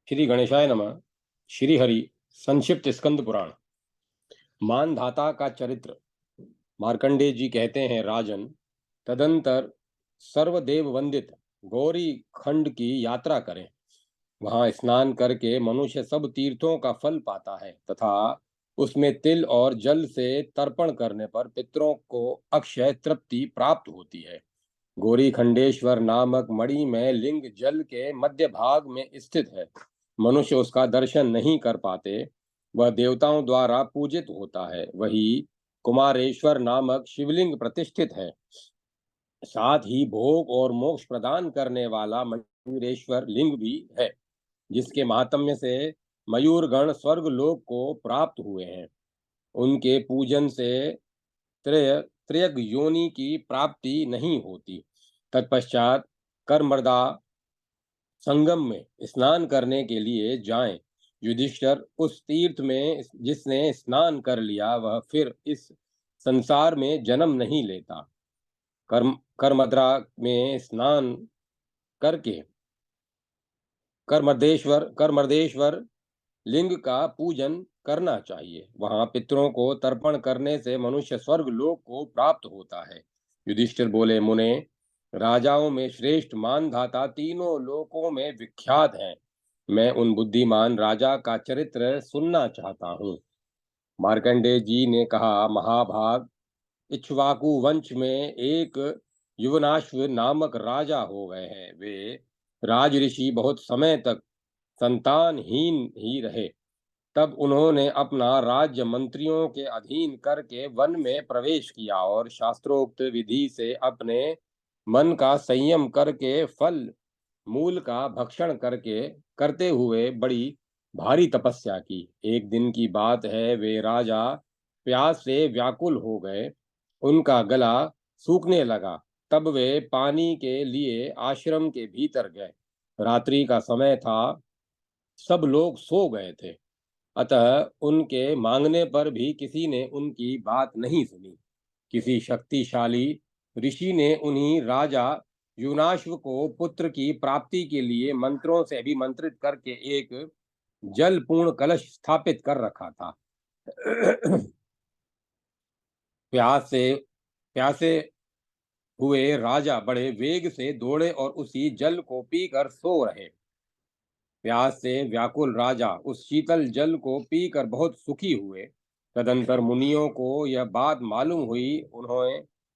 श्री गणेशाय नमः। श्री हरि संक्षिप्त स्कंद पुराण। मानधाता का चरित्र। मार्कंडेय जी कहते हैं, राजन, तदंतर सर्वदेव वंदित गौरी खंड की यात्रा करें। वहां स्नान करके मनुष्य सब तीर्थों का फल पाता है तथा उसमें तिल और जल से तर्पण करने पर पितरों को अक्षय तृप्ति प्राप्त होती है। गौरी खंडेश्वर नामक मणि में लिंग जल के मध्य भाग में स्थित है। मनुष्य उसका दर्शन नहीं कर पाते, वह देवताओं द्वारा पूजित होता है। वही कुमारेश्वर नामक शिवलिंग प्रतिष्ठित है। साथ ही भोग और मोक्ष प्रदान करने वाला मयूरेश्वर लिंग भी है, जिसके महात्म्य से मयूरगण स्वर्ग लोक को प्राप्त हुए हैं। उनके पूजन से त्रयग योनि की प्राप्ति नहीं होती। तत्पश्चात कर्मर्दा संगम में स्नान करने के लिए जाएं। युधिष्ठिर, उस तीर्थ में जिसने स्नान कर लिया वह फिर इस संसार में जन्म नहीं लेता। कर्मद्रा में स्नान करके कर्मर्देश्वर लिंग का पूजन करना चाहिए। वहां पितरों को तर्पण करने से मनुष्य स्वर्ग लोक को प्राप्त होता है। युधिष्ठिर बोले, मुने, राजाओं में श्रेष्ठ मानधाता तीनों लोकों में विख्यात हैं। मैं उन बुद्धिमान राजा का चरित्र सुनना चाहता हूँ। मार्कंडेय जी ने कहा, महाभाग, इक्ष्वाकु वंश में एक युवनाश्व नामक राजा हो गए हैं। वे राज ऋषि बहुत समय तक संतानहीन ही रहे। तब उन्होंने अपना राज्य मंत्रियों के अधीन करके वन में प्रवेश किया और शास्त्रोक्त विधि से अपने मन का संयम करके फल मूल का भक्षण करते हुए बड़ी भारी तपस्या की। एक दिन की बात है, वे राजा प्यास से व्याकुल हो गए। उनका गला सूखने लगा। तब वे पानी के लिए आश्रम के भीतर गए। रात्रि का समय था, सब लोग सो गए थे। अतः उनके मांगने पर भी किसी ने उनकी बात नहीं सुनी। किसी शक्तिशाली ऋषि ने उन्हीं राजा युनाश्व को पुत्र की प्राप्ति के लिए मंत्रों से अभिमंत्रित करके एक जल पूर्ण कलश स्थापित कर रखा था। प्यासे हुए राजा बड़े वेग से दौड़े और उसी जल को पीकर सो रहे। प्यास से व्याकुल राजा उस शीतल जल को पीकर बहुत सुखी हुए। तदंतर मुनियों को यह बात मालूम हुई।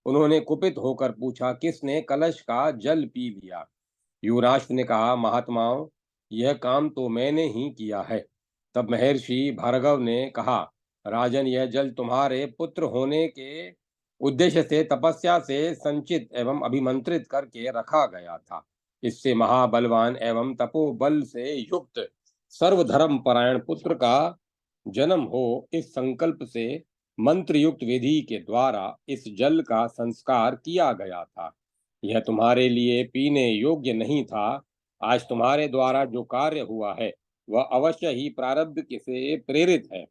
उन्होंने कुपित होकर पूछा, किसने कलश का जल पी लिया? युवराज ने कहा, महात्माओं, यह काम तो मैंने ही किया है। तब महर्षि भार्गव ने कहा, राजन, यह जल तुम्हारे पुत्र होने के उद्देश्य से तपस्या से संचित एवं अभिमंत्रित करके रखा गया था। इससे महाबलवान एवं तपोबल से युक्त सर्वधर्म परायण पुत्र का जन्म हो, इस संकल्प से मंत्र युक्त विधि के द्वारा इस जल का संस्कार किया गया था। यह तुम्हारे लिए पीने योग्य नहीं था। आज तुम्हारे द्वारा जो कार्य हुआ है वह अवश्य ही प्रारब्ध से प्रेरित है।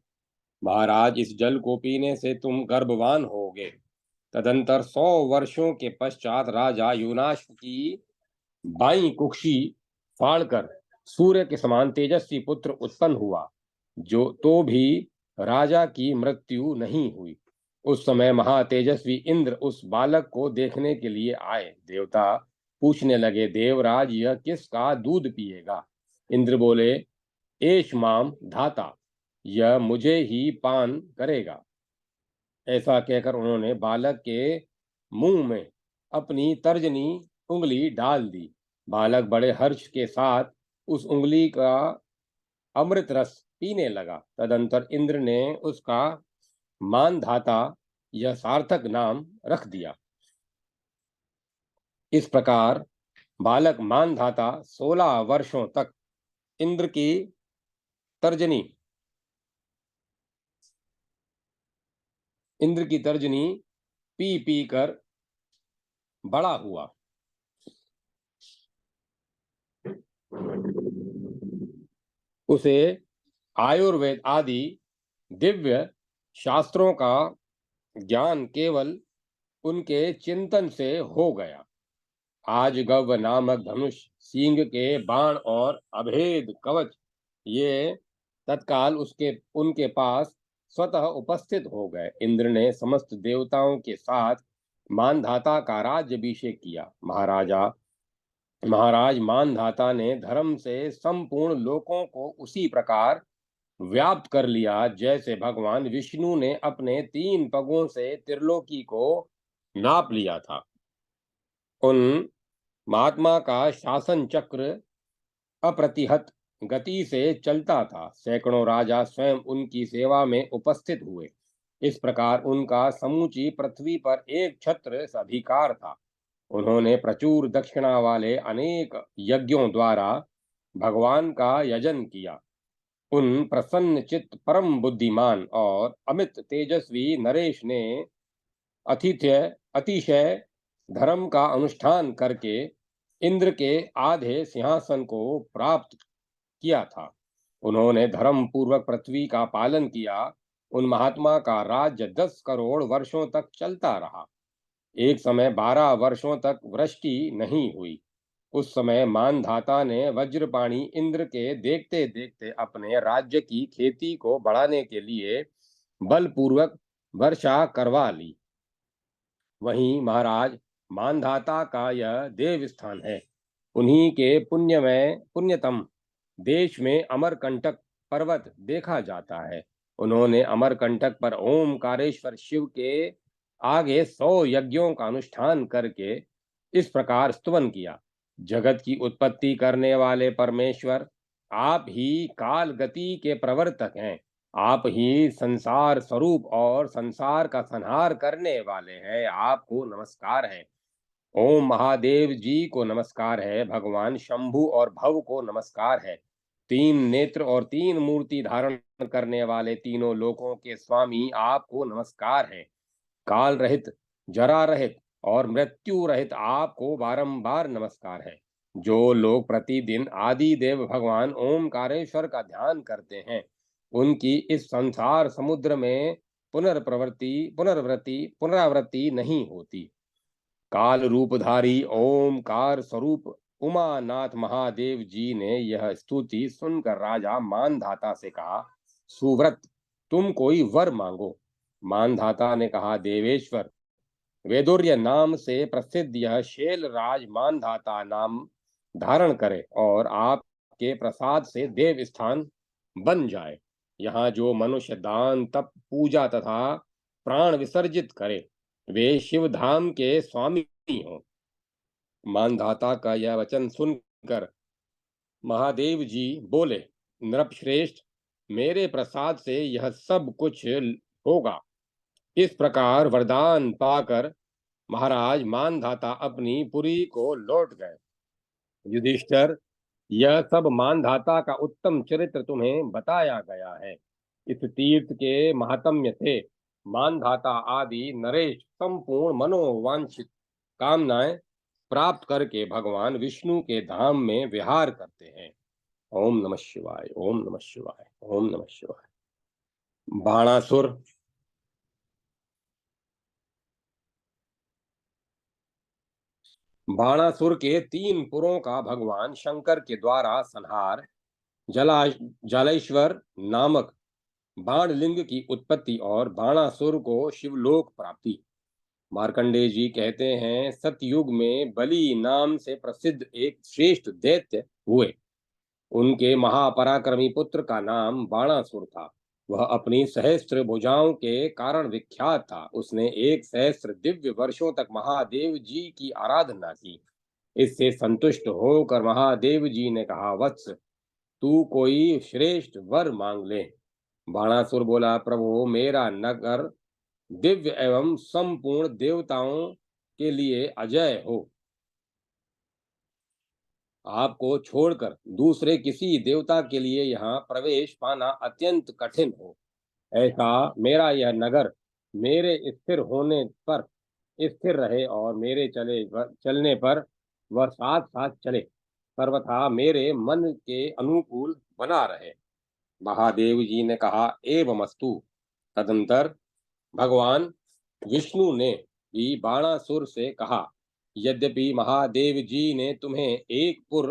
महाराज, इस जल को पीने से तुम गर्भवान होगे। तदंतर 100 वर्षों के पश्चात राजा युनाश की बाई कुक्षी फाड़कर सूर्य के समान तेजस्वी पुत्र उत्पन्न हुआ। जो तो भी राजा की मृत्यु नहीं हुई। उस समय महातेजस्वी इंद्र उस बालक को देखने के लिए आए। देवता पूछने लगे, देवराज, यह किसका दूध पिएगा? इंद्र बोले, एष माम धाता, यह मुझे ही पान करेगा। ऐसा कहकर उन्होंने बालक के मुंह में अपनी तर्जनी उंगली डाल दी। बालक बड़े हर्ष के साथ उस उंगली का अमृत रस पीने लगा। तदंतर इंद्र ने उसका मानधाता यह सार्थक नाम रख दिया। इस प्रकार बालक मानधाता 16 वर्षों तक इंद्र की तर्जनी पी पी कर बड़ा हुआ। उसे आयुर्वेद आदि दिव्य शास्त्रों का ज्ञान केवल उनके चिंतन से हो गया। आज गव नामक धनुष, सींग के बाण और अभेद कवच ये तत्काल उसके उनके पास स्वतः उपस्थित हो गए। इंद्र ने समस्त देवताओं के साथ मानधाता का राज्यभिषेक किया। महाराज मानधाता ने धर्म से संपूर्ण लोकों को उसी प्रकार व्याप्त कर लिया जैसे भगवान विष्णु ने अपने 3 पगों से त्रिलोकी को नाप लिया था। उन महात्मा का शासन चक्र अप्रतिहत गति से चलता था। सैकड़ों राजा स्वयं उनकी सेवा में उपस्थित हुए। इस प्रकार उनका समूची पृथ्वी पर एक छत्र अधिकार था। उन्होंने प्रचुर दक्षिणा वाले अनेक यज्ञों द्वारा भगवान का यजन किया। उन प्रसन्न चित्त परम बुद्धिमान और अमित तेजस्वी नरेश ने अतिथ्य अतिशय धर्म का अनुष्ठान करके इंद्र के आधे सिंहासन को प्राप्त किया था। उन्होंने धर्म पूर्वक पृथ्वी का पालन किया। उन महात्मा का राज्य 10 करोड़ वर्षों तक चलता रहा। एक समय 12 वर्षों तक वृष्टि नहीं हुई। उस समय मानधाता ने वज्रपाणी इंद्र के देखते देखते अपने राज्य की खेती को बढ़ाने के लिए बलपूर्वक वर्षा करवा ली। वहीं महाराज मानधाता का यह देव स्थान है। उन्हीं के पुण्यतम देश में अमरकंटक पर्वत देखा जाता है। उन्होंने अमरकंटक पर ओमकारेश्वर शिव के आगे 100 यज्ञों का अनुष्ठान करके इस प्रकार स्तुवन किया। जगत की उत्पत्ति करने वाले परमेश्वर, आप ही काल गति के प्रवर्तक हैं। आप ही संसार स्वरूप और संसार का संहार करने वाले हैं। आपको नमस्कार है। ओम महादेव जी को नमस्कार है। भगवान शंभु और भव को नमस्कार है। 3 नेत्र और 3 मूर्ति धारण करने वाले तीनों लोकों के स्वामी आपको नमस्कार है। काल रहित, जरा रहित और मृत्यु रहित आपको बारंबार नमस्कार है। जो लोग प्रतिदिन आदि देव भगवान ओमकारेश्वर का ध्यान करते हैं, उनकी इस संसार समुद्र में पुनरावृत्ति नहीं होती। काल रूपधारी ओमकार स्वरूप उमानाथ महादेव जी ने यह स्तुति सुनकर राजा मानधाता से कहा, सुव्रत, तुम कोई वर मांगो। मानधाता ने कहा, देवेश्वर, वेदुर्य नाम से प्रसिद्ध यह शैल राज मानधाता नाम धारण करे और आपके प्रसाद से देव स्थान बन जाए। यहाँ जो मनुष्य दान तप पूजा तथा प्राण विसर्जित करे, वे शिव धाम के स्वामी हों। मानधाता का यह वचन सुनकर महादेव जी बोले, नृपश्रेष्ठ, मेरे प्रसाद से यह सब कुछ होगा। इस प्रकार वरदान पाकर महाराज मानधाता अपनी पुरी को लौट गए। युधिष्ठिर, यह सब मानधाता का उत्तम चरित्र तुम्हें बताया गया है। इस तीर्थ के महात्म्य से मानधाता आदि नरेश संपूर्ण मनोवांछित कामनाएं प्राप्त करके भगवान विष्णु के धाम में विहार करते हैं। ओम नमः शिवाय, ओम नमः शिवाय, ओम नमः शिवाय। बाणासुर। बाणासुर के 3 पुरों का भगवान शंकर के द्वारा संहार, जला जलेश्वर नामक बाणलिंग की उत्पत्ति और बाणासुर को शिवलोक प्राप्ति। मार्कंडेय जी कहते हैं, सतयुग में बलि नाम से प्रसिद्ध एक श्रेष्ठ दैत्य हुए। उनके महापराक्रमी पुत्र का नाम बाणासुर था। वह अपनी सहस्त्र भुजाओं के कारण विख्यात था। उसने 1 सहस्त्र दिव्य वर्षों तक महादेव जी की आराधना की। इससे संतुष्ट होकर महादेव जी ने कहा, वत्स, तू कोई श्रेष्ठ वर मांग ले। बाणासुर बोला, प्रभु, मेरा नगर दिव्य एवं संपूर्ण देवताओं के लिए अजय हो। आपको छोड़कर दूसरे किसी देवता के लिए यहाँ प्रवेश पाना अत्यंत कठिन हो। ऐसा मेरा यह नगर मेरे स्थिर होने पर स्थिर रहे और मेरे चलने पर वह साथ साथ चले, सर्वथा मेरे मन के अनुकूल बना रहे। महादेव जी ने कहा, एवमस्तु। तदंतर भगवान विष्णु ने भी बाणासुर से कहा, यद्यपि महादेव जी ने तुम्हें एक पुर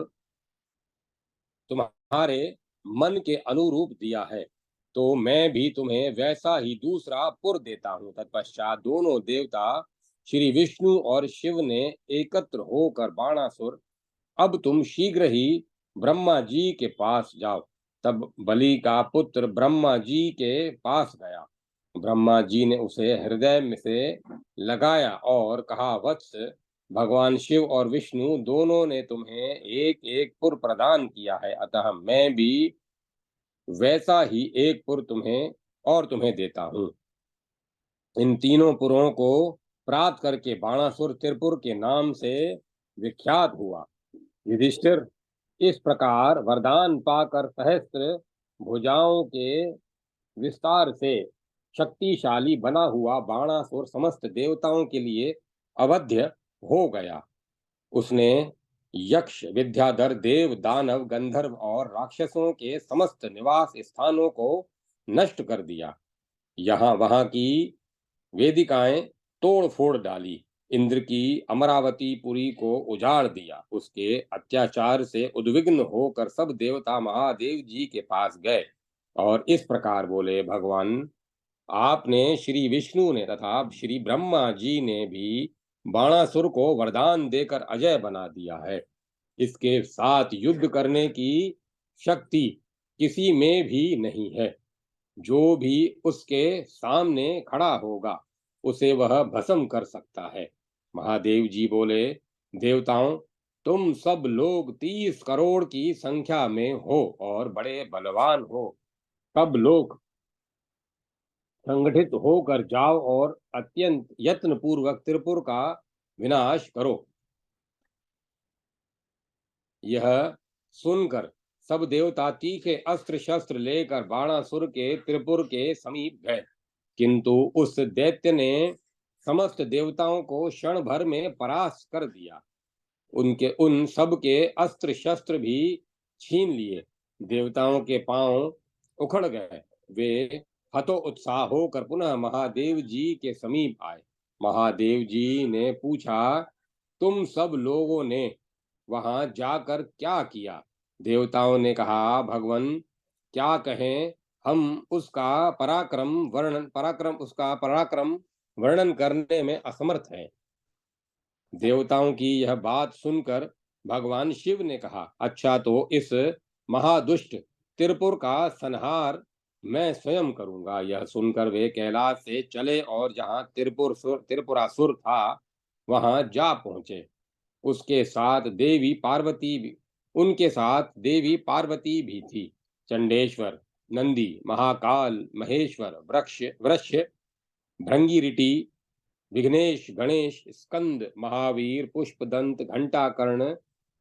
तुम्हारे मन के अनुरूप दिया है, तो मैं भी तुम्हें वैसा ही दूसरा पुर देता हूँ। तत्पश्चात दोनों देवता श्री विष्णु और शिव ने एकत्र होकर बाणासुर, अब तुम शीघ्र ही ब्रह्मा जी के पास जाओ। तब बलि का पुत्र ब्रह्मा जी के पास गया। ब्रह्मा जी ने उसे हृदय में से लगाया और कहा, वत्स, भगवान शिव और विष्णु दोनों ने तुम्हें एक एक पुर प्रदान किया है, अतः मैं भी वैसा ही एक पुर तुम्हें देता हूँ। इन तीनों पुरों को प्राप्त करके बाणासुर त्रिपुर के नाम से विख्यात हुआ। युधिष्ठिर, इस प्रकार वरदान पाकर सहस्त्र भुजाओं के विस्तार से शक्तिशाली बना हुआ बाणासुर समस्त देवताओं के लिए अवध्य हो गया। उसने यक्ष, विद्याधर, देव, दानव, गंधर्व और राक्षसों के समस्त निवास स्थानों को नष्ट कर दिया। यहाँ वहां की वेदिकाएं तोड़ फोड़ डाली। इंद्र की अमरावती पुरी को उजाड़ दिया। उसके अत्याचार से उद्विग्न होकर सब देवता महादेव जी के पास गए और इस प्रकार बोले, भगवान, आपने श्री विष्णु ने तथा श्री ब्रह्मा जी ने भी बाणासुर को वरदान देकर अजय बना दिया है। इसके साथ युद्ध करने की शक्ति किसी में भी नहीं है। जो भी उसके सामने खड़ा होगा उसे वह भस्म कर सकता है। महादेव जी बोले, देवताओं, तुम सब लोग 30 करोड़ की संख्या में हो और बड़े बलवान हो। सब लोग संगठित होकर जाओ और अत्यंत यत्न पूर्वक त्रिपुर का विनाश करो। यह सुनकर सब देवता तीखे अस्त्र शस्त्र लेकर बाणासुर के त्रिपुर के समीप गए, किंतु उस दैत्य ने समस्त देवताओं को क्षण भर में परास्त कर दिया। उनके उन सब के अस्त्र शस्त्र भी छीन लिए। देवताओं के पांव उखड़ गए। वे हतो उत्साह होकर पुनः महादेव जी के समीप आए। महादेव जी ने पूछा, तुम सब लोगों ने वहां जाकर क्या किया? देवताओं ने कहा, भगवन, क्या कहें, हम उसका पराक्रम वर्णन करने में असमर्थ हैं। देवताओं की यह बात सुनकर भगवान शिव ने कहा, अच्छा, तो इस महादुष्ट त्रिपुर का संहार मैं स्वयं करूंगा। यह सुनकर वे कैलाश से चले और जहां त्रिपुरासुर था वहां जा पहुंचे। उनके साथ देवी पार्वती भी थी। चंडेश्वर, नंदी, महाकाल, महेश्वर, वृक्ष, भृंगिरिटी, विघ्नेश, गणेश, स्कंद, महावीर, पुष्पदंत, घंटाकर्ण,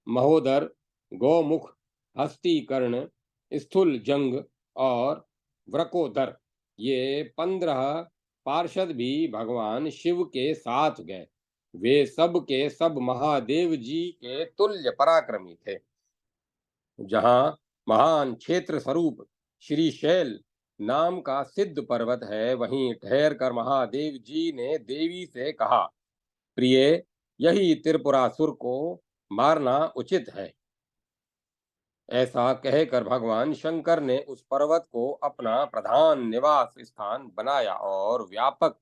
महोदर, गौमुख, हस्तीकर्ण, स्थूल जंग और व्रकोदर, ये 15 पार्षद भी भगवान शिव के साथ गए। वे सब के सब महादेव जी के तुल्य पराक्रमी थे। जहाँ महान क्षेत्र स्वरूप श्री शैल नाम का सिद्ध पर्वत है, वहीं ठहर कर महादेव जी ने देवी से कहा, प्रिय, यही त्रिपुरासुर को मारना उचित है। ऐसा कहकर भगवान शंकर ने उस पर्वत को अपना प्रधान निवास स्थान बनाया और व्यापक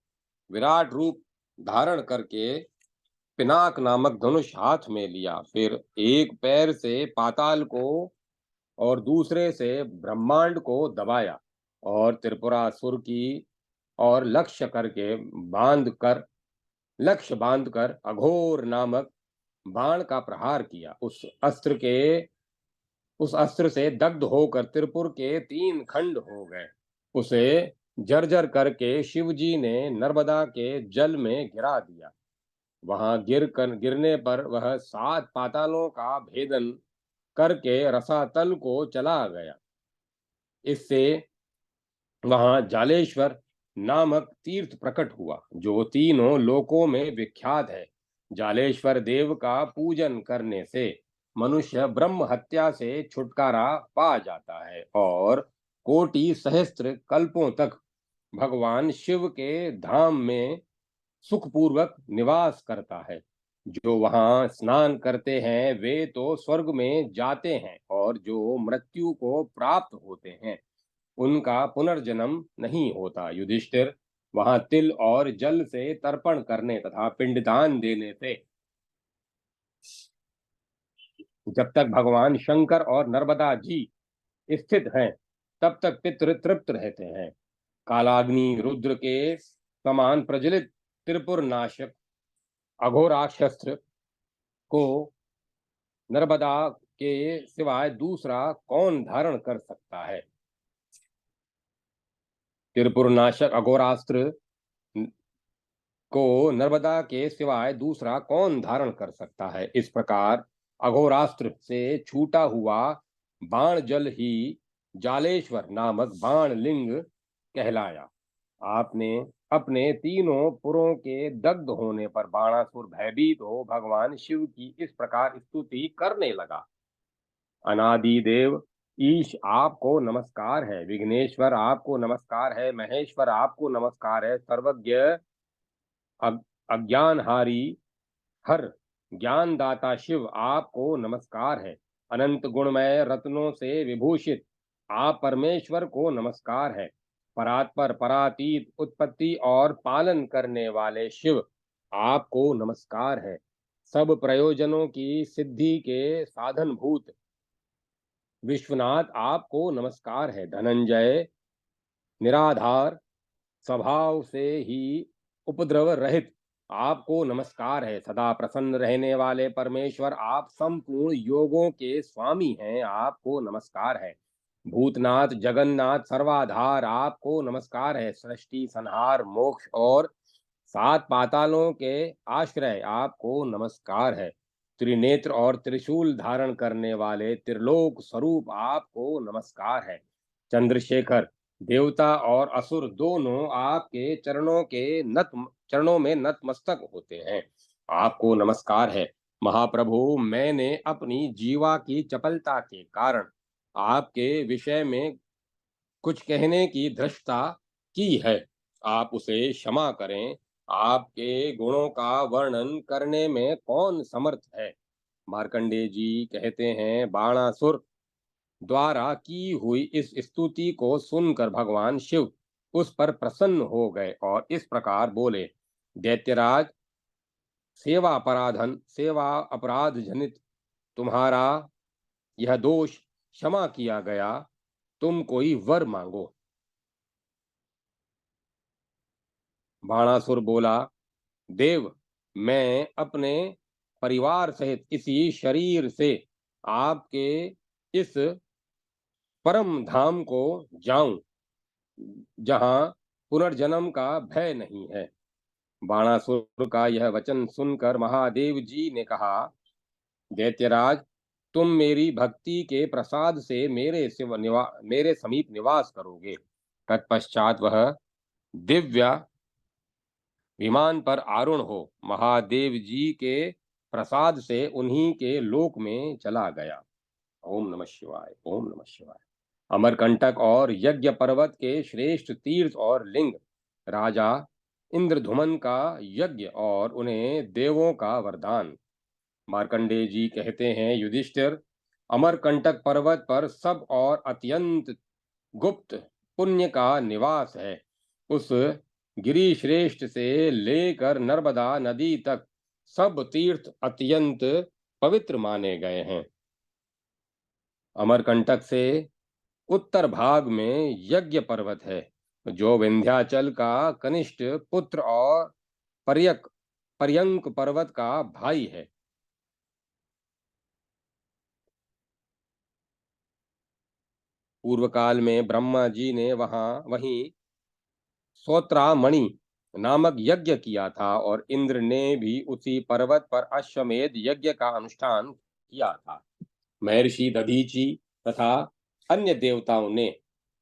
विराट रूप धारण करके पिनाक नामक धनुष हाथ में लिया। फिर एक पैर से पाताल को और दूसरे से ब्रह्मांड को दबाया और त्रिपुरासुर की और लक्ष्य बांधकर अघोर नामक बाण का प्रहार किया। उस अस्त्र से दग्ध होकर त्रिपुर के 3 खंड हो गए। उसे जर्जर करके शिवजी ने नर्मदा के जल में गिरा दिया। वहां गिरने पर वह 7 पातालों का भेदन करके रसातल को चला गया। इससे वहां जालेश्वर नामक तीर्थ प्रकट हुआ, जो तीनों लोकों में विख्यात है। जालेश्वर देव का पूजन करने से मनुष्य ब्रह्म हत्या से छुटकारा पा जाता है और कोटि सहस्त्र कल्पों तक भगवान शिव के धाम में सुखपूर्वक निवास करता है। जो वहां स्नान करते हैं वे तो स्वर्ग में जाते हैं और और जो मृत्यु को प्राप्त होते हैं उनका पुनर्जन्म नहीं होता। युधिष्ठिर, वहां तिल और जल से तर्पण करने तथा पिंडदान देने से जब तक भगवान शंकर और नर्मदा जी स्थित हैं तब तक पितृ तृप्त रहते हैं। कालाग्नि रुद्र के समान प्रज्वलित त्रिपुर नाशक अघोराक्षस्त्र को नर्मदा के सिवाय दूसरा कौन धारण कर सकता है? त्रिपुर नाशक अघोरास्त्र को नर्मदा के सिवाय दूसरा कौन धारण कर सकता है? इस प्रकार अघोरास्त्र से छूटा हुआ बाण जल ही जालेश्वर नामक बाण लिंग कहलाया। आपने अपने तीनों पुरों के दग्ध होने पर बाणासुर भयभीत हो भगवान शिव की इस प्रकार स्तुति करने लगा। अनादि देव ईश आपको नमस्कार है, विघ्नेश्वर आपको नमस्कार है, महेश्वर आपको नमस्कार है, सर्वज्ञ अज्ञानहारी हर ज्ञानदाता शिव आपको नमस्कार है। अनंत गुणमय रत्नों से विभूषित आप परमेश्वर को नमस्कार है। परात्पर परातीत उत्पत्ति और पालन करने वाले शिव आपको नमस्कार है। सब प्रयोजनों की सिद्धि के साधनभूत विश्वनाथ आपको नमस्कार है। धनंजय निराधार स्वभाव से ही उपद्रव रहित आपको नमस्कार है। सदा प्रसन्न रहने वाले परमेश्वर आप संपूर्ण योगों के स्वामी हैं, आपको नमस्कार है। भूतनाथ जगन्नाथ सर्वाधार आपको नमस्कार है। सृष्टि संहार मोक्ष और सात पातालों के आश्रय आपको नमस्कार है। त्रिनेत्र और त्रिशूल धारण करने वाले त्रिलोक स्वरूप आपको नमस्कार है। चंद्रशेखर देवता और असुर दोनों आपके चरणों में नतमस्तक होते हैं, आपको नमस्कार है। महाप्रभु, मैंने अपनी जीवा की चपलता के कारण आपके विषय में कुछ कहने की धृष्टता की है, आप उसे क्षमा करें। आपके गुणों का वर्णन करने में कौन समर्थ है? मार्कंडेय जी कहते हैं, बाणासुर द्वारा की हुई इस स्तुति को सुनकर भगवान शिव उस पर प्रसन्न हो गए और इस प्रकार बोले, दैत्यराज, सेवा अपराध जनित तुम्हारा यह दोष क्षमा किया गया, तुम कोई वर मांगो। बाणासुर बोला, देव, मैं अपने परिवार सहित इसी शरीर से आपके इस परम धाम को जाऊं जहां पुनर्जन्म का भय नहीं है। बाणासुर का यह वचन सुनकर महादेव जी ने कहा, दैत्यराज, तुम मेरी भक्ति के प्रसाद से मेरे समीप निवास करोगे। तत्पश्चात वह दिव्य विमान पर आरूढ़ हो महादेव जी के प्रसाद से उन्हीं के लोक में चला गया। ओम नमः शिवाय, ओम नमः शिवाय। अमरकंटक और यज्ञ पर्वत के श्रेष्ठ तीर्थ और लिंग, राजा इंद्रधुमन का यज्ञ और उन्हें देवों का वरदान। मार्कंडेय जी कहते हैं, युधिष्ठिर, अमरकंटक पर्वत पर सब और अत्यंत गुप्त पुण्य का निवास है। उस गिरि श्रेष्ठ से लेकर नर्मदा नदी तक सब तीर्थ अत्यंत पवित्र माने गए हैं। अमरकंटक से उत्तर भाग में यज्ञ पर्वत है, जो विंध्याचल का कनिष्ठ पुत्र और पर्यंक पर्वत का भाई है। पूर्व काल में ब्रह्मा जी ने वहीं सोत्रामणि नामक यज्ञ किया था और इंद्र ने भी उसी पर्वत पर अश्वमेध यज्ञ का अनुष्ठान किया था। महर्षि दधीचि तथा अन्य देवताओं ने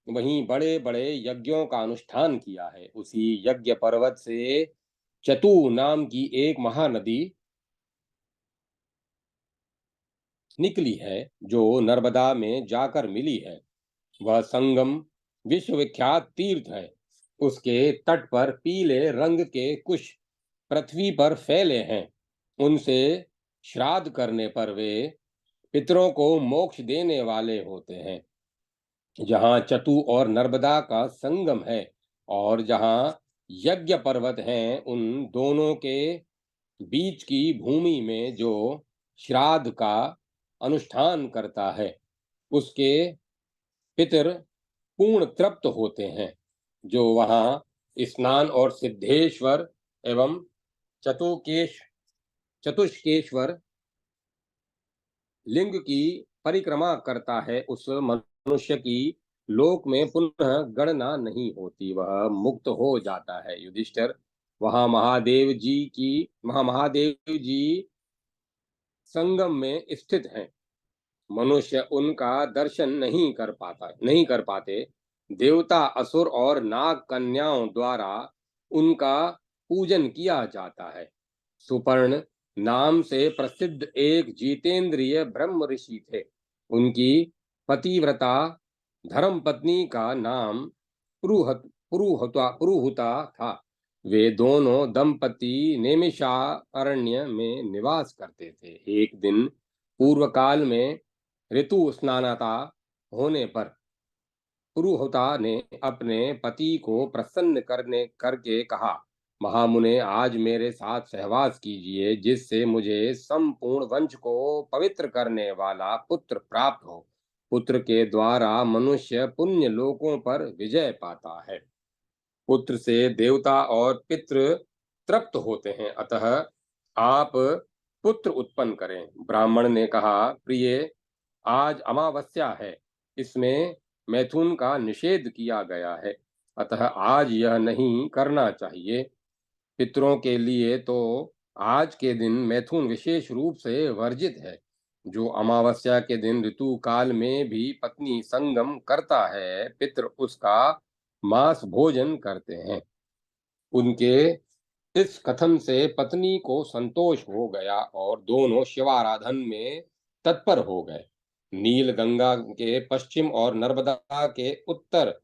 वहीं बड़े बड़े यज्ञों का अनुष्ठान किया है। उसी यज्ञ पर्वत से चतु नाम की एक महानदी निकली है, जो नर्मदा में जाकर मिली है। वह संगम विश्वविख्यात तीर्थ है। उसके तट पर पीले रंग के कुश पृथ्वी पर फैले हैं। उनसे श्राद्ध करने पर वे पितरों को मोक्ष देने वाले होते हैं। जहाँ चतु और नर्मदा का संगम है और जहाँ यज्ञ पर्वत हैं, उन दोनों के बीच की भूमि में जो श्राद्ध का अनुष्ठान करता है, उसके पितर पूर्ण तृप्त होते हैं। जो वहाँ स्नान और सिद्धेश्वर एवं चतुकेश चतुष्केश्वर लिंग की परिक्रमा करता है, उस मनुष्य की लोक में पुनः गणना नहीं होती, वह मुक्त हो जाता है। युधिष्ठिर, वहाँ महादेव जी संगम में स्थित हैं। मनुष्य उनका दर्शन नहीं कर पाते। देवता, असुर और नाग कन्याओं द्वारा उनका पूजन किया जाता है। सुपर्ण नाम से प्रसिद्ध एक जितेंद्रिय ब्रह्म ऋषि थे। उनकी पतिव्रता धर्म पत्नी का नाम पुरुहुता था। वे दोनों दंपति नैमिषारण्य में निवास करते थे। एक दिन पूर्व काल में ऋतु स्नानता होने पर पुरुहुता ने अपने पति को प्रसन्न करने करके कहा, महामुने, आज मेरे साथ सहवास कीजिए, जिससे मुझे संपूर्ण वंश को पवित्र करने वाला पुत्र प्राप्त हो। पुत्र के द्वारा मनुष्य पुण्य लोकों पर विजय पाता है। पुत्र से देवता और पितृ तृप्त होते हैं, अतः आप पुत्र उत्पन्न करें। ब्राह्मण ने कहा, प्रिय, आज अमावस्या है, इसमें मैथुन का निषेध किया गया है, अतः आज यह नहीं करना चाहिए। पितरों के लिए तो आज के दिन मैथुन विशेष रूप से वर्जित है। जो अमावस्या के दिन ऋतु काल में भी पत्नी संगम करता है, पितर उसका मांस भोजन करते हैं। उनके इस कथन से पत्नी को संतोष हो गया और दोनों शिवाराधन में तत्पर हो गए। नील गंगा के पश्चिम और नर्मदा के उत्तर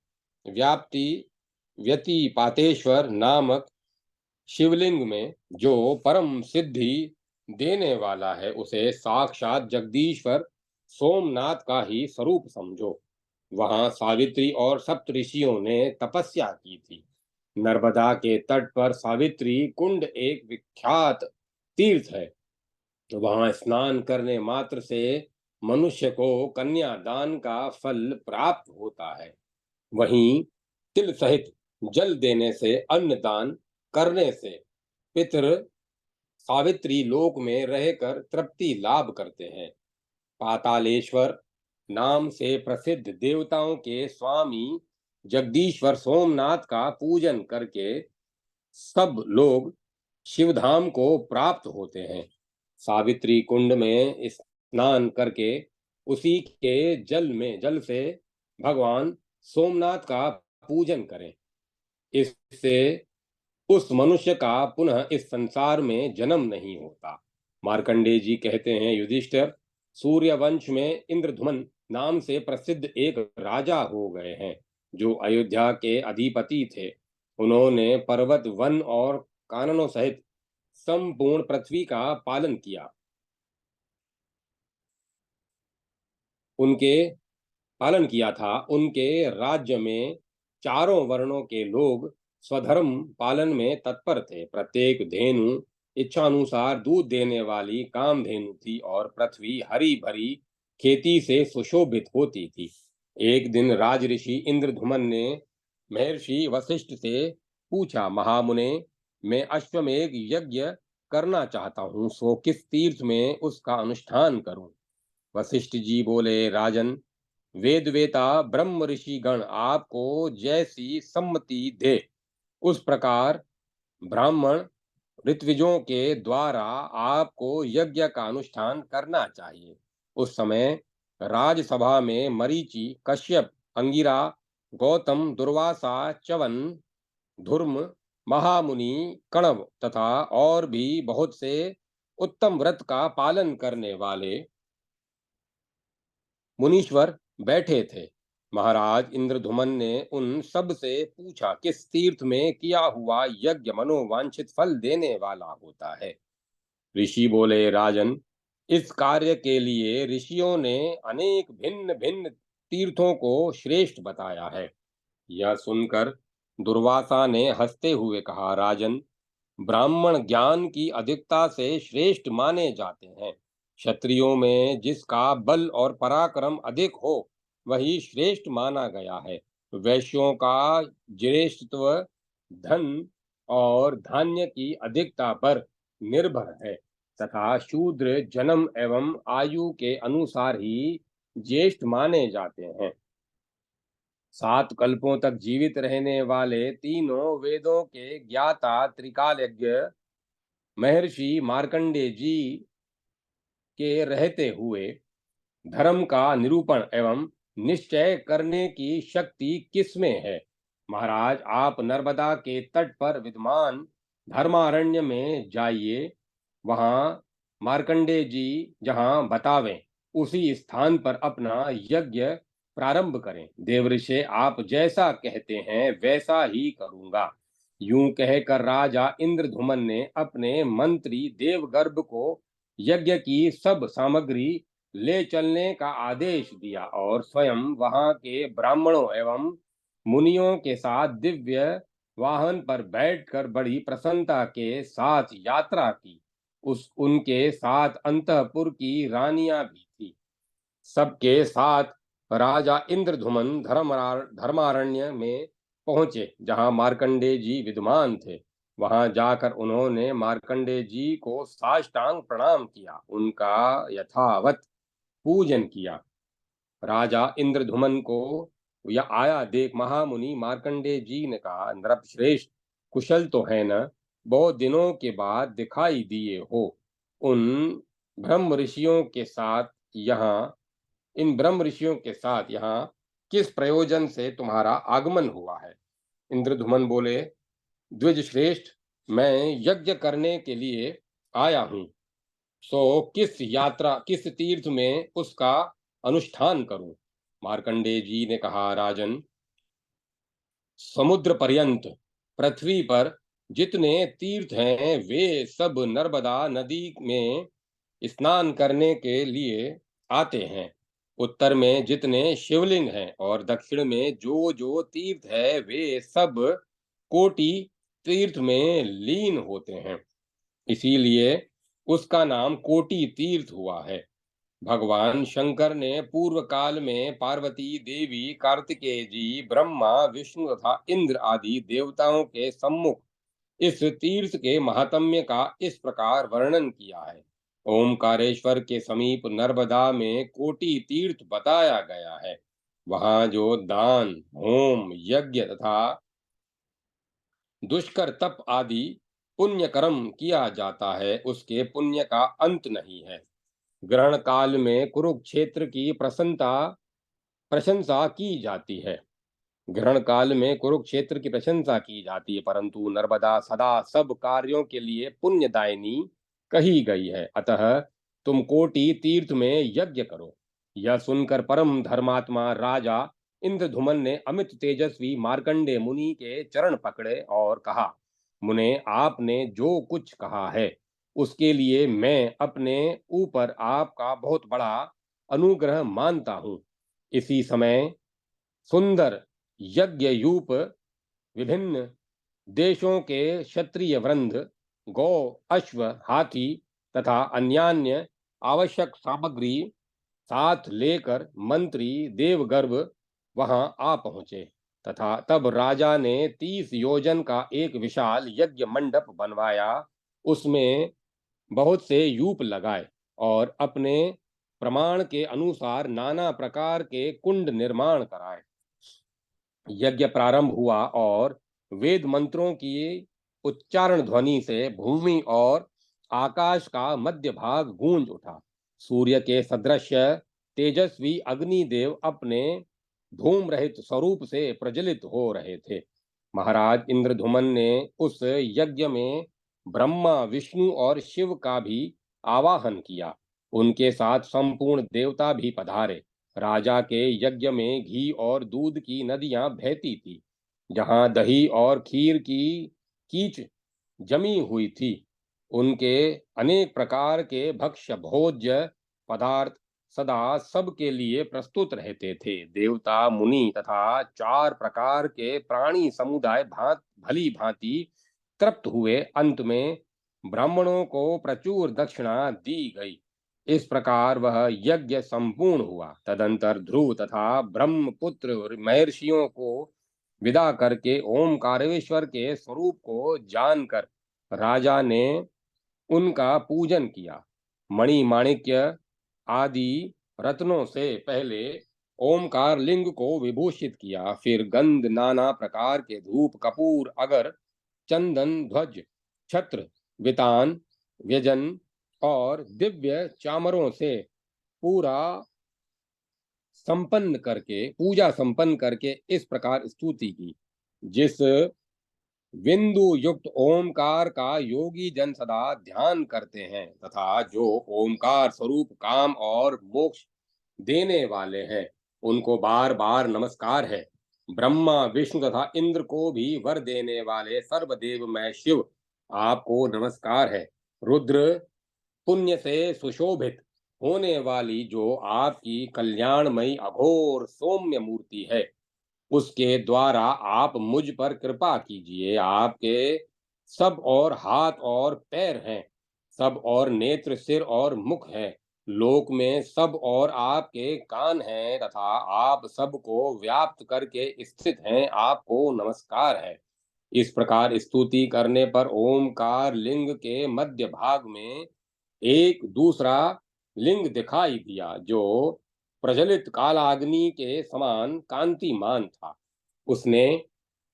व्याप्ति व्यतिपातेश्वर नामक शिवलिंग में जो परम सिद्धि देने वाला है, उसे साक्षात जगदीश्वर सोमनाथ का ही स्वरूप समझो। वहां सावित्री और सप्तऋषियों ने तपस्या की थी। नर्मदा के तट पर सावित्री कुंड एक विख्यात तीर्थ है। वहां स्नान करने मात्र से मनुष्य को कन्यादान का फल प्राप्त होता है। वहीं तिल सहित जल देने से, अन्न दान करने से पितर सावित्री लोक में रहकर तृप्ति लाभ करते हैं। पातालेश्वर नाम से प्रसिद्ध देवताओं के स्वामी जगदीश्वर सोमनाथ का पूजन करके सब लोग शिवधाम को प्राप्त होते हैं। सावित्री कुंड में स्नान करके उसी के जल से भगवान सोमनाथ का पूजन करें। इससे उस मनुष्य का पुनः इस संसार में जन्म नहीं होता। मार्कंडेय जी कहते हैं, युधिष्ठिर, सूर्यवंश में इंद्रधुमन नाम से प्रसिद्ध एक राजा हो गए हैं, जो अयोध्या के अधिपति थे। उन्होंने पर्वत, वन और काननों सहित संपूर्ण पृथ्वी का पालन किया। उनके पालन किया था। उनके राज्य में चारों वर्णों के लोग स्वधर्म पालन में तत्पर थे। प्रत्येक धेनु इच्छानुसार दूध देने वाली कामधेनु थी और पृथ्वी हरी भरी खेती से सुशोभित होती थी। एक दिन राजऋषि इंद्रधुमन ने महर्षि वशिष्ठ से पूछा, महामुने, मैं अश्वमेध यज्ञ करना चाहता हूँ, सो किस तीर्थ में उसका अनुष्ठान करूं? वशिष्ठ जी बोले, राजन, वेदवेता ब्रह्म ऋषि गण आपको जैसी सम्मति दे, उस प्रकार ब्राह्मण ऋत्विजों के द्वारा आपको यज्ञ का अनुष्ठान करना चाहिए। उस समय राजसभा में मरीचि, कश्यप, अंगिरा, गौतम, दुर्वासा, च्यवन, धुर्म, महामुनि, कणव तथा और भी बहुत से उत्तम व्रत का पालन करने वाले मुनीश्वर बैठे थे। महाराज इंद्रधुमन ने उन सब से पूछा, किस तीर्थ में किया हुआ यज्ञ मनोवांछित फल देने वाला होता है? ऋषि बोले, राजन, इस कार्य के लिए ऋषियों ने अनेक भिन्न भिन्न तीर्थों को श्रेष्ठ बताया है। यह सुनकर दुर्वासा ने हंसते हुए कहा, राजन, ब्राह्मण ज्ञान की अधिकता से श्रेष्ठ माने जाते हैं। क्षत्रियों में जिसका बल और पराक्रम अधिक हो वही श्रेष्ठ माना गया है। वैश्यों का ज्येष्ठत्व धन और धान्य की अधिकता पर निर्भर है तथा शूद्र जन्म एवं आयु के अनुसार ही ज्येष्ठ माने जाते हैं। 7 कल्पों तक जीवित रहने वाले तीनों वेदों के ज्ञाता त्रिकालज्ञ महर्षि मार्कंडेय जी के रहते हुए धर्म का निरूपण एवं निश्चय करने की शक्ति किसमें है? महाराज, आप नर्मदा के तट पर विद्यमान धर्मारण्य में जाइए। वहां मार्कंडेय जी जहां बतावें उसी स्थान पर अपना यज्ञ प्रारंभ करें। देवऋषि, आप जैसा कहते हैं वैसा ही करूंगा। यूं कहकर राजा इंद्रधुमन ने अपने मंत्री देवगर्भ को यज्ञ की सब सामग्री ले चलने का आदेश दिया और स्वयं वहां के ब्राह्मणों एवं मुनियों के साथ दिव्य वाहन पर बैठकर बड़ी प्रसन्नता के साथ यात्रा की। उनके साथ अंतःपुर की रानियां भी थी। सबके साथ राजा इंद्रधुमन धर्मारण्य में पहुंचे जहां मार्कंडेय जी विद्यमान थे। वहां जाकर उन्होंने मार्कंडेय जी को साष्टांग प्रणाम किया, उनका यथावत पूजन किया। राजा इंद्रधुमन को यह आया देख महामुनि मार्कंडेय जी ने कहा, नृपश्रेष्ठ, कुशल तो है न? बहुत दिनों के बाद दिखाई दिए हो। उन ब्रह्म ऋषियों के साथ यहाँ इन ब्रह्म ऋषियों के साथ यहाँ किस प्रयोजन से तुम्हारा आगमन हुआ है? इंद्रधुमन बोले, द्विज श्रेष्ठ, मैं यज्ञ करने के लिए आया हूँ। सो किस तीर्थ में उसका अनुष्ठान करूं? मार्कंडेय जी ने कहा, राजन, समुद्र पर्यंत पृथ्वी पर जितने तीर्थ हैं वे सब नर्मदा नदी में स्नान करने के लिए आते हैं। उत्तर में जितने शिवलिंग हैं और दक्षिण में जो जो तीर्थ है वे सब कोटि तीर्थ में लीन होते हैं। इसीलिए उसका नाम कोटि तीर्थ हुआ है। भगवान शंकर ने पूर्व काल में पार्वती देवी, कार्तिकेय जी, ब्रह्मा, विष्णु तथा इंद्र आदि देवताओं के सम्मुख इस तीर्थ के महात्म्य का इस प्रकार वर्णन किया है। ओमकारेश्वर के समीप नर्मदा में कोटि तीर्थ बताया गया है। वहां जो दान, होम, यज्ञ तथा दुष्कर तप आदि पुण्य कर्म किया जाता है उसके पुण्य का अंत नहीं है। ग्रहण काल में कुरुक्षेत्र की प्रशंसा की जाती है। ग्रहण काल में कुरुक्षेत्र की प्रशंसा की जाती है, परंतु नर्मदा सदा सब कार्यों के लिए पुण्यदायिनी कही गई है। अतः तुम कोटि तीर्थ में यज्ञ करो। यह सुनकर परम धर्मात्मा राजा इंद्रधुमन ने अमित तेजस्वी मार्कंडे मुनि के चरण पकड़े और कहा, मुने, आपने जो कुछ कहा है उसके लिए मैं अपने ऊपर आपका बहुत बड़ा अनुग्रह मानता हूँ। इसी समय सुंदर यज्ञयूप विभिन्न देशों के क्षत्रिय वृंद गौ, अश्व, हाथी तथा अन्यान्य आवश्यक सामग्री साथ लेकर मंत्री देवगर्भ वहां आ पहुंचे तथा तब राजा ने 30 योजन का एक विशाल यज्ञ मंडप बनवाया। उसमें बहुत से यूप लगाए और अपने प्रमाण के अनुसार नाना प्रकार के कुंड निर्माण कराए। यज्ञ प्रारंभ हुआ और वेद मंत्रों की उच्चारण ध्वनि से भूमि और आकाश का मध्य भाग गूंज उठा। सूर्य के सदृश तेजस्वी अग्निदेव अपने धूम रहित स्वरूप से प्रज्वलित हो रहे थे। महाराज इंद्रधुमन ने उस यज्ञ में ब्रह्मा, विष्णु और शिव का भी आवाहन किया। उनके साथ संपूर्ण देवता भी पधारे। राजा के यज्ञ में घी और दूध की नदियां बहती थी। जहां दही और खीर की कीच जमी हुई थी उनके अनेक प्रकार के भक्ष्य भोज्य पदार्थ सदा सबके लिए प्रस्तुत रहते थे। देवता मुनि तथा 4 प्रकार के प्राणी समुदाय भली भांति तृप्त हुए। अंत में ब्राह्मणों को प्रचुर दक्षिणा दी गई। इस प्रकार वह यज्ञ संपूर्ण हुआ। तदंतर ध्रुव तथा ब्रह्मपुत्र महर्षियों को विदा करके ओमकारेश्वर के स्वरूप को जानकर राजा ने उनका पूजन किया। मणि माणिक्य आदि रत्नों से पहले ओमकार लिंग को विभूषित किया। फिर गंध नाना प्रकार के धूप कपूर अगर चंदन ध्वज छत्र वितान व्यजन और दिव्य चामरों से पूरा पूजा संपन्न करके इस प्रकार स्तुति की। जिस बिंदु युक्त ओमकार का योगी जन सदा ध्यान करते हैं तथा जो ओमकार स्वरूप काम और मोक्ष देने वाले हैं, उनको बार बार नमस्कार है। ब्रह्मा विष्णु तथा इंद्र को भी वर देने वाले सर्वदेव मैं शिव आपको नमस्कार है। रुद्र पुण्य से सुशोभित होने वाली जो आपकी कल्याणमयी अघोर सौम्य मूर्ति है, उसके द्वारा आप मुझ पर कृपा कीजिए। आपके सब और हाथ और पैर हैं, सब और नेत्र सिर और मुख है, लोक में सब और आपके कान हैं तथा आप सबको व्याप्त करके स्थित हैं, आपको नमस्कार है। इस प्रकार स्तुति करने पर ओमकार लिंग के मध्य भाग में एक दूसरा लिंग दिखाई दिया, जो प्रज्वलित कालाग्नि के समान कांतिमान था। उसने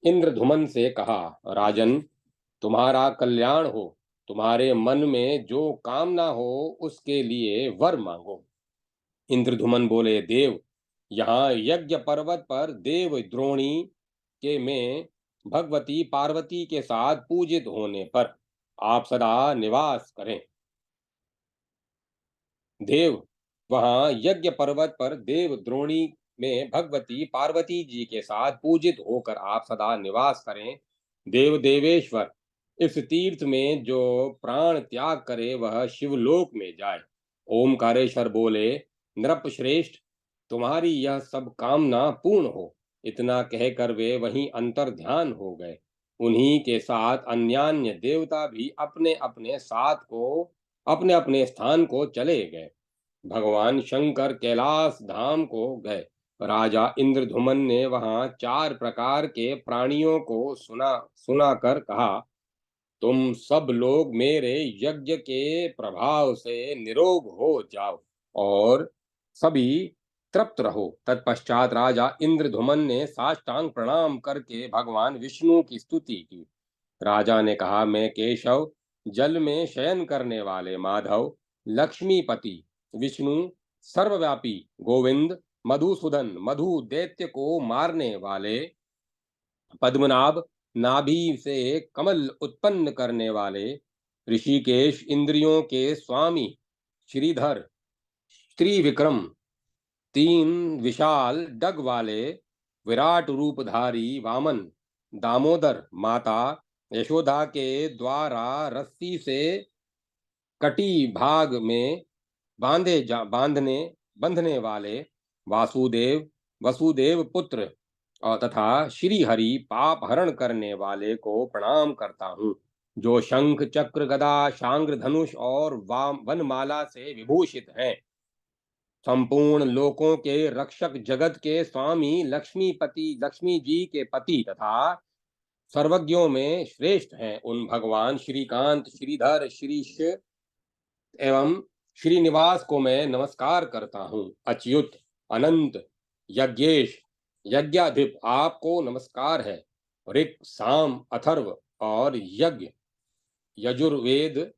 इंद्रधुमन से कहा, राजन, तुम्हारा कल्याण हो। तुम्हारे मन में जो कामना हो उसके लिए वर मांगो। इंद्रधुमन बोले, देव, यहाँ यज्ञ पर्वत पर देव द्रोणी के में भगवती पार्वती के साथ पूजित होने पर आप सदा निवास करें। देव, वहां यज्ञ पर्वत पर देव द्रोणी में भगवती पार्वती जी के साथ पूजित होकर आप सदा निवास करें। देव देवेश्वर, इस तीर्थ में जो प्राण त्याग करे वह शिवलोक में जाए। ओमकारेश्वर बोले, नृप श्रेष्ठ, तुम्हारी यह सब कामना पूर्ण हो। इतना कहकर वे वहीं अंतर ध्यान हो गए। उन्हीं के साथ अन्यान्य देवता भी अपने अपने स्थान को चले गए। भगवान शंकर कैलाश धाम को गए। राजा इंद्रधुमन ने वहां 4 प्रकार के प्राणियों को सुनाकर कहा, तुम सब लोग मेरे यज्ञ के प्रभाव से निरोग हो जाओ और सभी तृप्त रहो। तत्पश्चात राजा इंद्रधुमन ने साष्टांग प्रणाम करके भगवान विष्णु की स्तुति की। राजा ने कहा, मैं केशव, जल में शयन करने वाले माधव, लक्ष्मीपति विष्णु, सर्वव्यापी गोविंद, मधुसूदन, मधु दैत्य को मारने वाले पद्मनाभ, नाभि से कमल उत्पन्न करने वाले ऋषिकेश, इंद्रियों के स्वामी श्रीधर, त्रिविक्रम, 3 विशाल डग वाले विराट रूपधारी वामन, दामोदर, माता यशोदा के द्वारा रस्सी से कटी भाग में बंधने वाले वासुदेव, वसुदेव पुत्र और तथा श्री हरि पाप हरण करने वाले को प्रणाम करता हूँ, जो शंख चक्र गदा शांग्र धनुष और वनमाला से विभूषित हैं। संपूर्ण लोकों के रक्षक, जगत के स्वामी, लक्ष्मी जी के पति तथा सर्वज्ञों में श्रेष्ठ हैं, उन भगवान श्रीकांत, श्रीधर, श्रीश एवं श्रीनिवास को मैं नमस्कार करता हूँ। अच्युत, अनंत, यज्ञेश, यज्ञाधिप, आपको नमस्कार है। ऋक्, साम, अथर्व और यज्ञ यजुर्वेद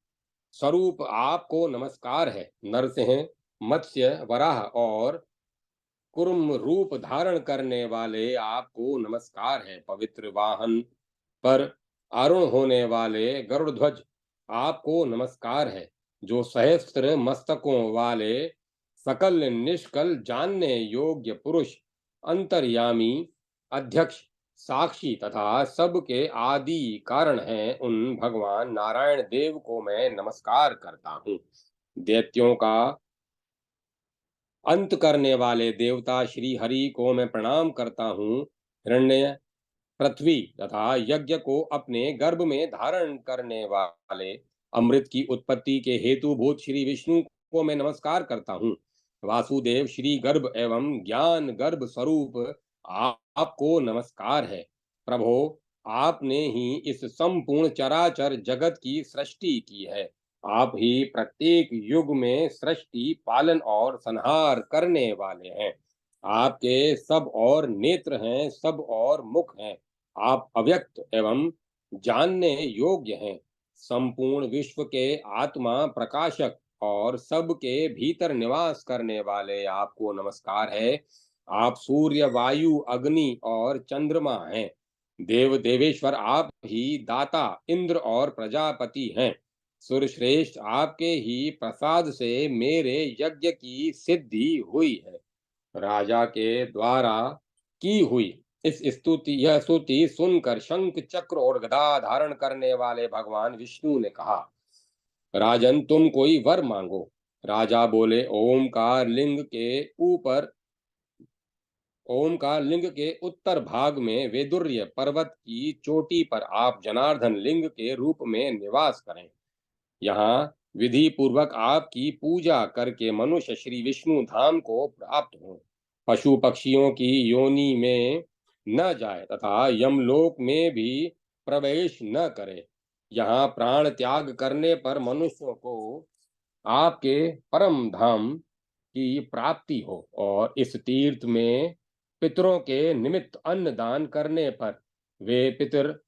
स्वरूप आपको नमस्कार है। नरसिंह, मत्स्य, वराह और कुर्म रूप धारण करने वाले आपको नमस्कार है। पवित्र वाहन पर आरूढ़ होने वाले गरुड़ध्वज, आपको नमस्कार है। जो सहस्त्र मस्तकों वाले सकल निष्कल जानने योग्य पुरुष, अंतर्यामी, अध्यक्ष, साक्षी तथा सबके आदि कारण हैं, उन भगवान नारायण देव को मैं नमस्कार करता हूँ। दैत्यों का अंत करने वाले देवता श्री हरि को मैं प्रणाम करता हूँ। हिरण्य, पृथ्वी तथा यज्ञ को अपने गर्भ में धारण करने वाले, अमृत की उत्पत्ति के हेतुभूत श्री विष्णु को मैं नमस्कार करता हूँ। वासुदेव श्री गर्भ एवं ज्ञान गर्भ स्वरूप आपको नमस्कार है। प्रभो, आपने ही इस संपूर्ण चराचर जगत की सृष्टि की है। आप ही प्रत्येक युग में सृष्टि, पालन और संहार करने वाले हैं। आपके सब और नेत्र हैं, सब और मुख हैं। आप अव्यक्त एवं जानने योग्य हैं। संपूर्ण विश्व के आत्मा, प्रकाशक और सबके भीतर निवास करने वाले आपको नमस्कार है। आप सूर्य, वायु, अग्नि और चंद्रमा हैं। देव देवेश्वर आप ही दाता, इंद्र और प्रजापति हैं। सुरश्रेष्ठ, आपके ही प्रसाद से मेरे यज्ञ की सिद्धि हुई है। राजा के द्वारा की हुई यह स्तुति सुनकर शंख, चक्र और गदा धारण करने वाले भगवान विष्णु ने कहा, राजन, तुम कोई वर मांगो। राजा बोले, ओमकार लिंग के उत्तर भाग में वेदुर्य पर्वत की चोटी पर आप जनार्दन लिंग के रूप में निवास करें। यहाँ विधि पूर्वक आपकी पूजा करके मनुष्य श्री विष्णु धाम को प्राप्त हो, पशु पक्षियों की योनि में न जाए तथा यमलोक में भी प्रवेश न करे। यहाँ प्राण त्याग करने पर मनुष्यों को आपके परम धाम की प्राप्ति हो, और इस तीर्थ में पितरों के निमित्त अन्न दान करने पर वे पितर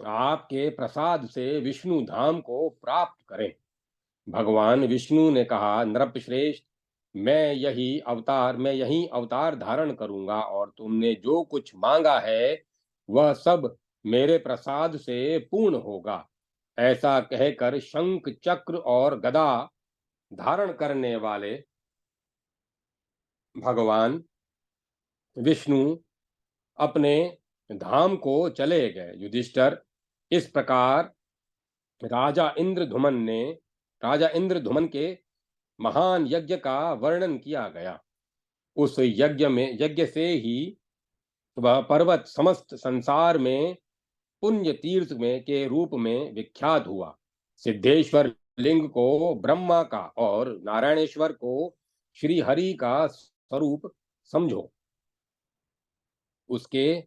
आपके प्रसाद से विष्णु धाम को प्राप्त करें। भगवान विष्णु ने कहा, नृपश्रेष्ठ, मैं यही अवतार धारण करूंगा, और तुमने जो कुछ मांगा है वह सब मेरे प्रसाद से पूर्ण होगा। ऐसा कहकर शंख, चक्र और गदा धारण करने वाले भगवान विष्णु अपने धाम को चले गए। युधिष्ठिर, इस प्रकार राजा इंद्रधुमन के महान यज्ञ का वर्णन किया गया। उस यज्ञ से ही वह पर्वत समस्त संसार में पुण्य तीर्थ में के रूप में विख्यात हुआ। सिद्धेश्वर लिंग को ब्रह्मा का और नारायणेश्वर को श्री हरि का स्वरूप समझो। उसके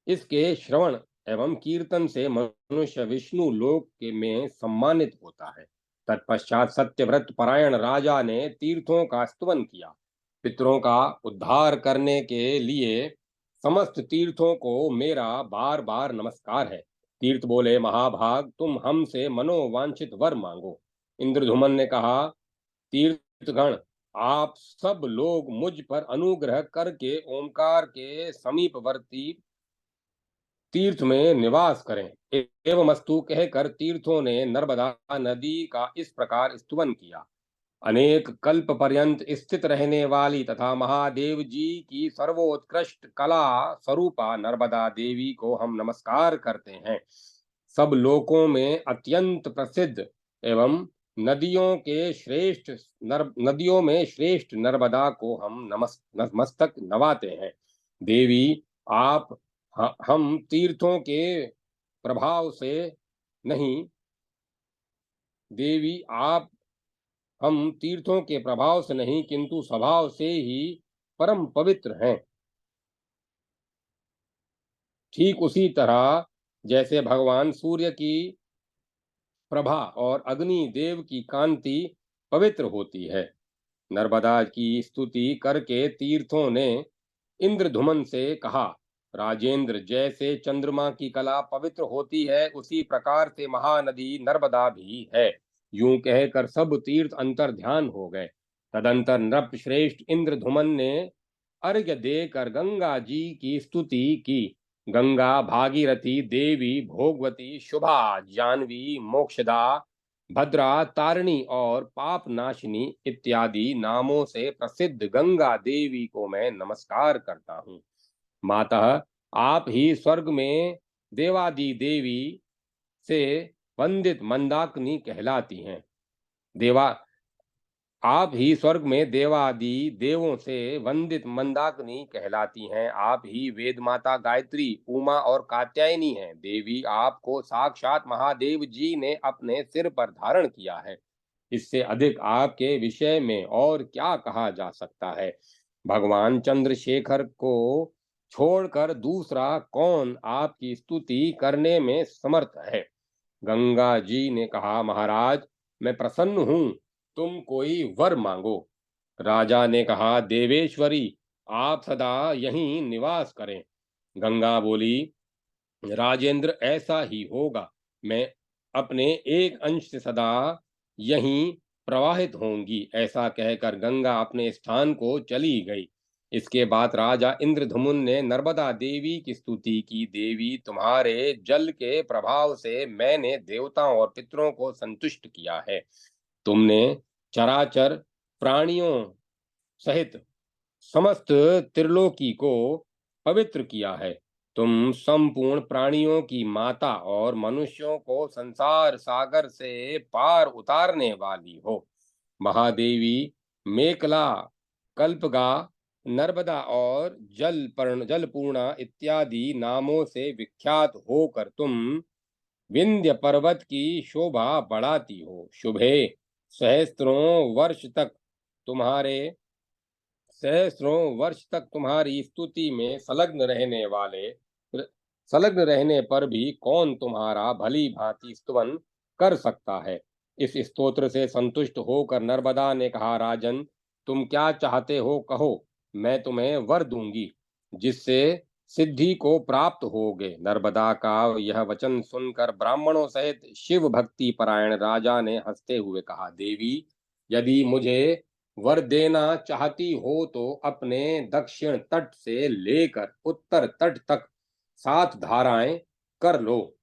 इसके श्रवण एवं कीर्तन से मनुष्य विष्णु लोक के में सम्मानित होता है। तत्पश्चात सत्यव्रत परायण राजा ने तीर्थों का स्तवन किया। पितरों का उद्धार करने के लिए समस्त तीर्थों को मेरा बार बार नमस्कार है। तीर्थ बोले, महाभाग, तुम हमसे मनोवांछित वर मांगो। इंद्रधुमन ने कहा, तीर्थगण, आप सब लोग मुझ पर अनुग्रह करके ओमकार के समीपवर्ती तीर्थ में निवास करें। एवमस्तु कहकर तीर्थों ने नर्मदा नदी का इस प्रकार स्तुवन किया। अनेक कल्प पर्यंत स्थित रहने वाली तथा महादेव जी की सर्वोत्कृष्ट कला स्वरूपा नर्मदा देवी को हम नमस्कार करते हैं। सब लोकों में अत्यंत प्रसिद्ध एवं नदियों में श्रेष्ठ नर्मदा को हम मस्तक नवाते हैं। देवी, आप हम तीर्थों के प्रभाव से नहीं देवी आप हम तीर्थों के प्रभाव से नहीं, किंतु स्वभाव से ही परम पवित्र हैं। ठीक उसी तरह जैसे भगवान सूर्य की प्रभा और अग्नि देव की कांति पवित्र होती है। नर्मदा की स्तुति करके तीर्थों ने इंद्रधुमन से कहा, राजेंद्र, जैसे चंद्रमा की कला पवित्र होती है, उसी प्रकार से महानदी नर्मदा भी है। यूं कहकर सब तीर्थ अंतर ध्यान हो गए। तदंतर नृप श्रेष्ठ इंद्रधुमन ने अर्घ्य देकर गंगा जी की स्तुति की। गंगा, भागीरथी, देवी, भोगवती, शुभा, जानवी, मोक्षदा, भद्रा, तारिणी और पाप नाशिनी इत्यादि नामों से प्रसिद्ध गंगा देवी को मैं नमस्कार करता हूँ। मातः, आप ही स्वर्ग में देवादि देवी से वंदित मंदाकिनी कहलाती हैं। देवा आप ही स्वर्ग में देवादि देवों से वंदित मंदाकिनी कहलाती हैं। आप ही वेद माता गायत्री, उमा और कात्यायनी हैं। देवी, आपको साक्षात महादेव जी ने अपने सिर पर धारण किया है। इससे अधिक आपके विषय में और क्या कहा जा सकता है? भगवान चंद्रशेखर को छोड़कर दूसरा कौन आपकी स्तुति करने में समर्थ है? गंगा जी ने कहा, महाराज, मैं प्रसन्न हूं, तुम कोई वर मांगो। राजा ने कहा, देवेश्वरी, आप सदा यहीं निवास करें। गंगा बोली, राजेंद्र, ऐसा ही होगा। मैं अपने एक अंश से सदा यहीं प्रवाहित होंगी। ऐसा कहकर गंगा अपने स्थान को चली गई। इसके बाद राजा इंद्रधुम्न ने नर्मदा देवी की स्तुति की। देवी, तुम्हारे जल के प्रभाव से मैंने देवताओं और पितरों को संतुष्ट किया है। तुमने चराचर प्राणियों सहित समस्त त्रिलोकी को पवित्र किया है। तुम संपूर्ण प्राणियों की माता और मनुष्यों को संसार सागर से पार उतारने वाली हो। महादेवी, मेकला, कल्पगा, नर्मदा और जलपूर्णा इत्यादि नामों से विख्यात होकर तुम विंध्य पर्वत की शोभा बढ़ाती हो। शुभे, सहस्त्रों वर्ष तक तुम्हारे सहस्रों वर्ष तक तुम्हारी स्तुति में संलग्न रहने पर भी कौन तुम्हारा भली भांति स्तुवन कर सकता है? इस स्तोत्र से संतुष्ट होकर नर्मदा ने कहा, राजन, तुम क्या चाहते हो, कहो, मैं तुम्हें वर दूंगी जिससे सिद्धि को प्राप्त होगे। नर्मदा का यह वचन सुनकर ब्राह्मणों सहित शिव भक्ति परायण राजा ने हंसते हुए कहा, देवी, यदि मुझे वर देना चाहती हो तो अपने दक्षिण तट से लेकर उत्तर तट तक 7 धाराएं कर लो।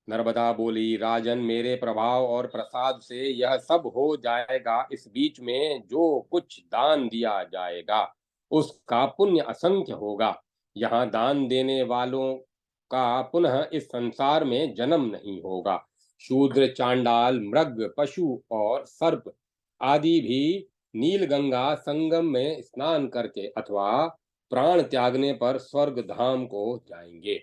नर्मदा बोली, राजन, मेरे प्रभाव और प्रसाद से यह सब हो जाएगा। इस बीच में जो कुछ दान दिया जाएगा उसका पुण्य असंख्य होगा। यहाँ दान देने वालों का पुनः इस संसार में जन्म नहीं होगा। शूद्र, चांडाल, मृग, पशु और सर्प आदि भी नीलगंगा संगम में स्नान करके अथवा प्राण त्यागने पर स्वर्ग धाम को जाएंगे।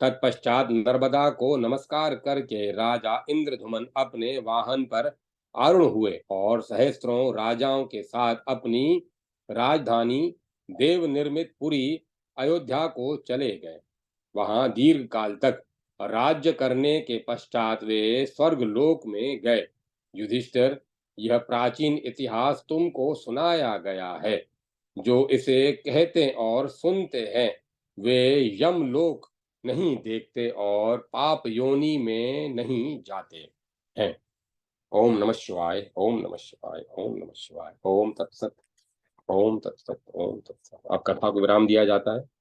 तत्पश्चात नर्मदा को नमस्कार करके राजा इंद्रधुमन अपने वाहन पर आरूढ़ हुए और सहस्त्रों राजाओं के साथ अपनी राजधानी देव निर्मित पुरी अयोध्या को चले गए। वहां दीर्घ काल तक राज्य करने के पश्चात वे स्वर्गलोक में गए। युधिष्ठिर, यह प्राचीन इतिहास तुमको सुनाया गया है। जो इसे कहते और सुनते हैं वे यमलोक नहीं देखते और पाप योनि में नहीं जाते हैं। ओम नमः शिवाय, ओम नमः शिवाय, ओम नमः शिवाय, ओम तत्सत, ओम तत्सत, ओम तत्सत। अब कथा को विराम दिया जाता है।